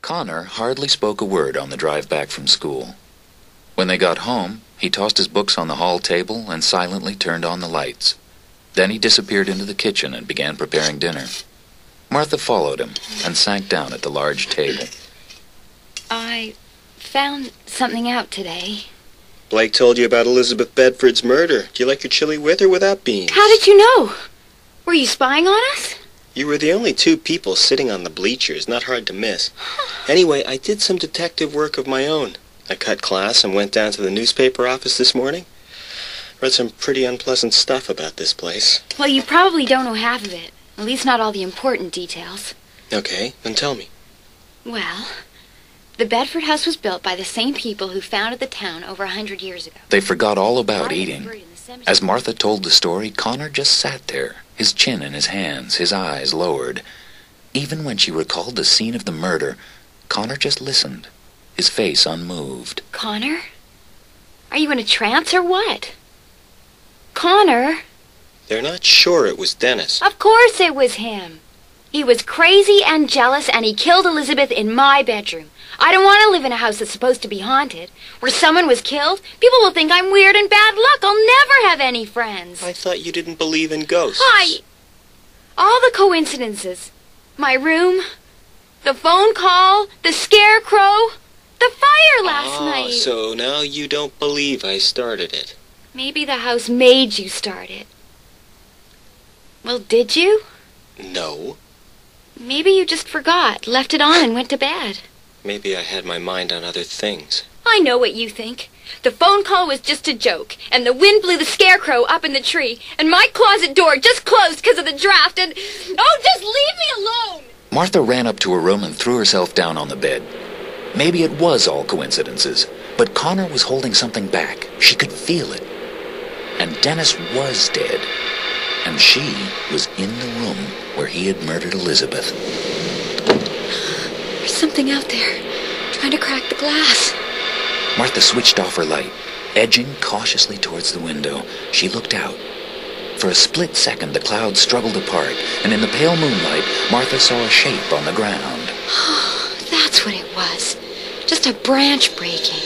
Connor hardly spoke a word on the drive back from school. When they got home, he tossed his books on the hall table and silently turned on the lights. Then he disappeared into the kitchen and began preparing dinner. Martha followed him and sank down at the large table. I found something out today. Blake told you about Elizabeth Bedford's murder. Do you like your chili with or without beans? How did you know? Were you spying on us? You were the only two people sitting on the bleachers. Not hard to miss. Anyway, I did some detective work of my own. I cut class and went down to the newspaper office this morning. Read some pretty unpleasant stuff about this place. Well, you probably don't know half of it. At least not all the important details. Okay, then tell me. Well, the Bedford house was built by the same people who founded the town over 100 years ago. They forgot all about eating. As Martha told the story, Connor just sat there, his chin in his hands, his eyes lowered. Even when she recalled the scene of the murder, Connor just listened, his face unmoved. Connor? Are you in a trance or what? Connor? They're not sure it was Dennis. Of course it was him. He was crazy and jealous, and he killed Elizabeth in my bedroom. I don't want to live in a house that's supposed to be haunted. Where someone was killed, people will think I'm weird and bad luck. I'll never have any friends. I thought you didn't believe in ghosts. All the coincidences. My room, the phone call, the scarecrow, the fire last night. So now you don't believe I started it. Maybe the house made you start it. Well, did you? No. Maybe you just forgot, left it on and went to bed. Maybe I had my mind on other things. I know what you think. The phone call was just a joke, and the wind blew the scarecrow up in the tree, and my closet door just closed because of the draft, and... Oh, just leave me alone! Martha ran up to her room and threw herself down on the bed. Maybe it was all coincidences, but Connor was holding something back. She could feel it. And Dennis was dead. And she was in the room where he had murdered Elizabeth. There's something out there, trying to crack the glass. Martha switched off her light. Edging cautiously towards the window, she looked out. For a split second, the clouds struggled apart, and in the pale moonlight, Martha saw a shape on the ground. Oh, that's what it was. Just a branch breaking.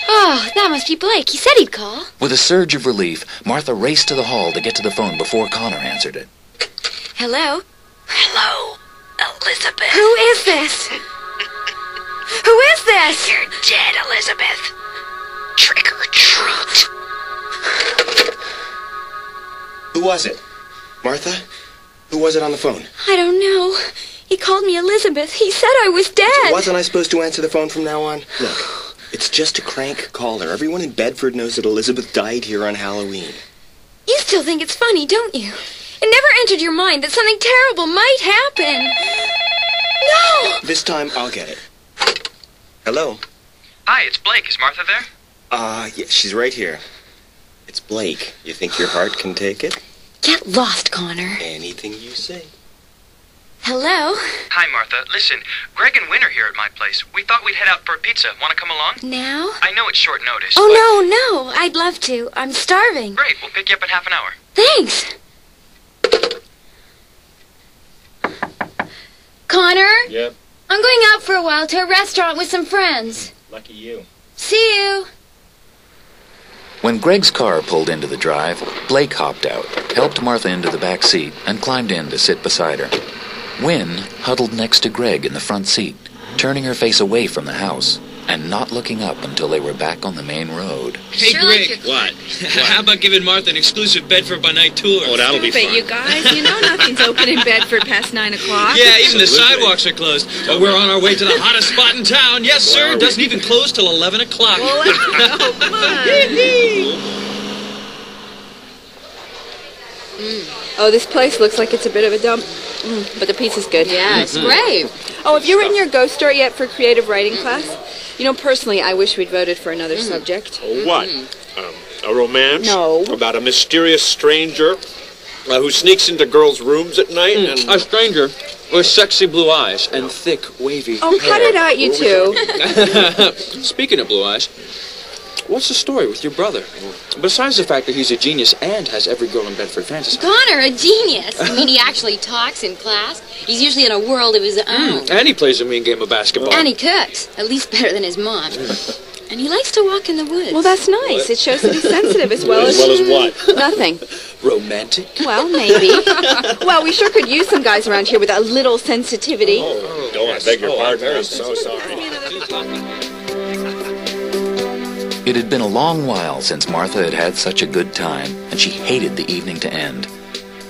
Oh, that must be Blake. He said he'd call. With a surge of relief, Martha raced to the hall to get to the phone before Connor answered it. Hello? Hello, Elizabeth. Who is this? Who is this? You're dead, Elizabeth. Trick or treat. Who was it? Martha? Who was it on the phone? I don't know. He called me Elizabeth. He said I was dead. Wasn't I supposed to answer the phone from now on? Look, it's just a crank caller. Everyone in Bedford knows that Elizabeth died here on Halloween. You still think it's funny, don't you? It never entered your mind that something terrible might happen. No! This time, I'll get it. Hello? Hi, it's Blake. Is Martha there? Yeah, she's right here. It's Blake. You think your heart can take it? Get lost, Connor. Anything you say. Hello? Hi, Martha. Listen, Greg and Win are here at my place. We thought we'd head out for a pizza. Want to come along? Now? I know it's short notice. Oh, no. I'd love to. I'm starving. Great. We'll pick you up in half an hour. Thanks. Connor? Yep. I'm going out for a while to a restaurant with some friends. Lucky you. See you. When Greg's car pulled into the drive, Blake hopped out, helped Martha into the back seat, and climbed in to sit beside her. Wynne huddled next to Greg in the front seat, turning her face away from the house, and not looking up until they were back on the main road. Hey, Greg. What? How about giving Martha an exclusive Bedford by night tour? Oh, that'll be fun. But you guys, you know nothing's open in Bedford past 9 o'clock. Yeah, even the sidewalks are closed. But we're on our way to the hottest spot in town. Yes, sir. It doesn't even close till 11 o'clock. Well, let's go. Come on. Oh, this place looks like it's a bit of a dump. But the pizza's good. Yeah, it's great. Oh, have you written your ghost story yet for creative writing class? You know, personally, I wish we'd voted for another subject. What? A romance? No. About a mysterious stranger who sneaks into girls' rooms at night and... A stranger with sexy blue eyes and thick, wavy Oh, cut it out, you two. Speaking of blue eyes, What's the story with your brother? Besides the fact that he's a genius and has every girl in Bedford fantasy. Connor, a genius. I mean, he actually talks in class. He's usually in a world of his own. And he plays a mean game of basketball. And he cooks. At least better than his mom. And he likes to walk in the woods. Well, that's nice. It shows that he's sensitive as well As well as what? Nothing. Romantic? Well, maybe. Well, we sure could use some guys around here with a little sensitivity. Oh, I beg your pardon. I'm so sorry. It had been a long while since Martha had had such a good time, and she hated the evening to end.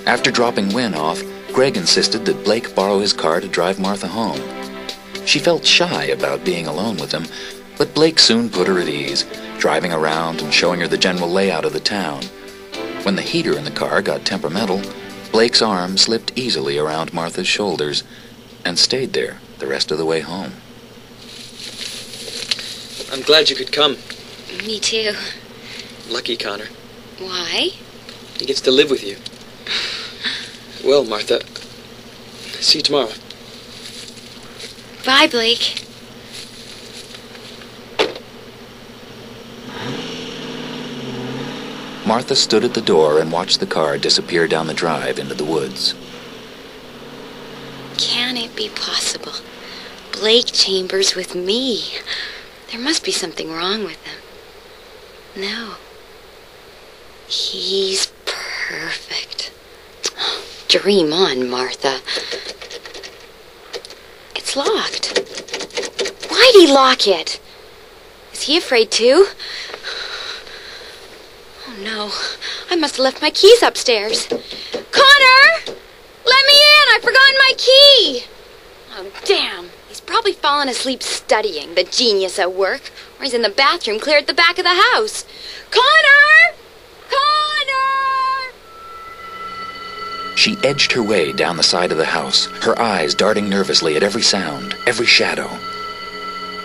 After dropping Wynne off, Greg insisted that Blake borrow his car to drive Martha home. She felt shy about being alone with him, but Blake soon put her at ease, driving around and showing her the general layout of the town. When the heater in the car got temperamental, Blake's arm slipped easily around Martha's shoulders and stayed there the rest of the way home. I'm glad you could come. Me too. Lucky Connor. Why? He gets to live with you. Well, Martha, see you tomorrow. Bye, Blake. Martha stood at the door and watched the car disappear down the drive into the woods. Can it be possible? Blake Chambers with me. There must be something wrong with him. No. He's perfect. Dream on, Martha. It's locked. Why'd he lock it? Is he afraid too? Oh no, I must have left my keys upstairs. Connor! Let me in! I've forgotten my key! Oh, damn. He's probably fallen asleep studying, the genius at work. Or he's in the bathroom clear at the back of the house. Connor! Connor! She edged her way down the side of the house, her eyes darting nervously at every sound, every shadow.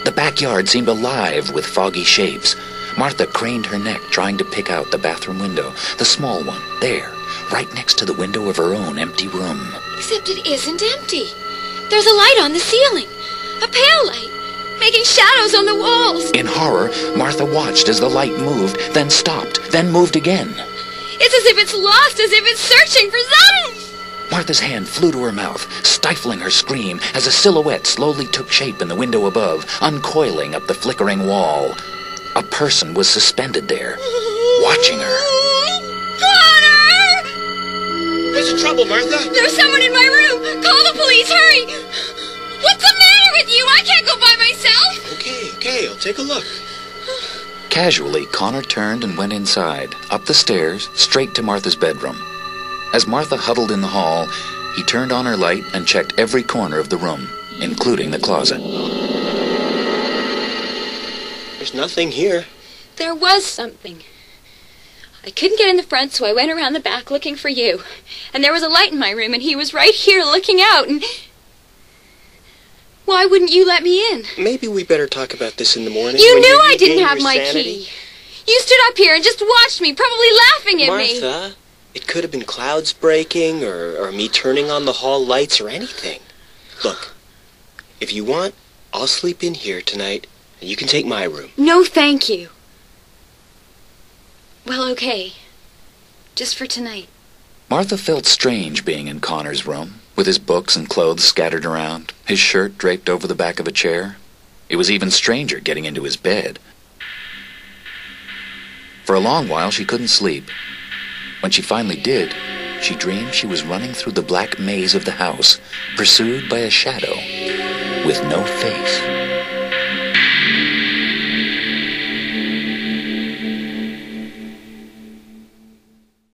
The backyard seemed alive with foggy shapes. Martha craned her neck, trying to pick out the bathroom window, the small one, there, right next to the window of her own empty room. Except it isn't empty. There's a light on the ceiling. A pale light, making shadows on the walls. In horror, Martha watched as the light moved, then stopped, then moved again. It's as if it's lost, as if it's searching for something. Martha's hand flew to her mouth, stifling her scream as a silhouette slowly took shape in the window above, uncoiling up the flickering wall. A person was suspended there, watching her. Connor! What's the trouble, Martha? There's someone in my room. Call the police, hurry! What's the matter with you? I can't go by myself. Okay, I'll take a look. Casually, Connor turned and went inside, up the stairs, straight to Martha's bedroom. As Martha huddled in the hall, he turned on her light and checked every corner of the room, including the closet. There's nothing here. There was something. I couldn't get in the front, so I went around the back looking for you. And there was a light in my room, and he was right here looking out, and... Why wouldn't you let me in? Maybe we better talk about this in the morning. You when knew you I didn't regain have your my sanity. key. You stood up here and just watched me, probably laughing at me. Martha, it could have been clouds breaking or me turning on the hall lights or anything. Look, if you want, I'll sleep in here tonight, and you can take my room. No, thank you. Well, okay. Just for tonight. Martha felt strange being in Connor's room, with his books and clothes scattered around, his shirt draped over the back of a chair. It was even stranger getting into his bed. For a long while, she couldn't sleep. When she finally did, she dreamed she was running through the black maze of the house, pursued by a shadow with no face.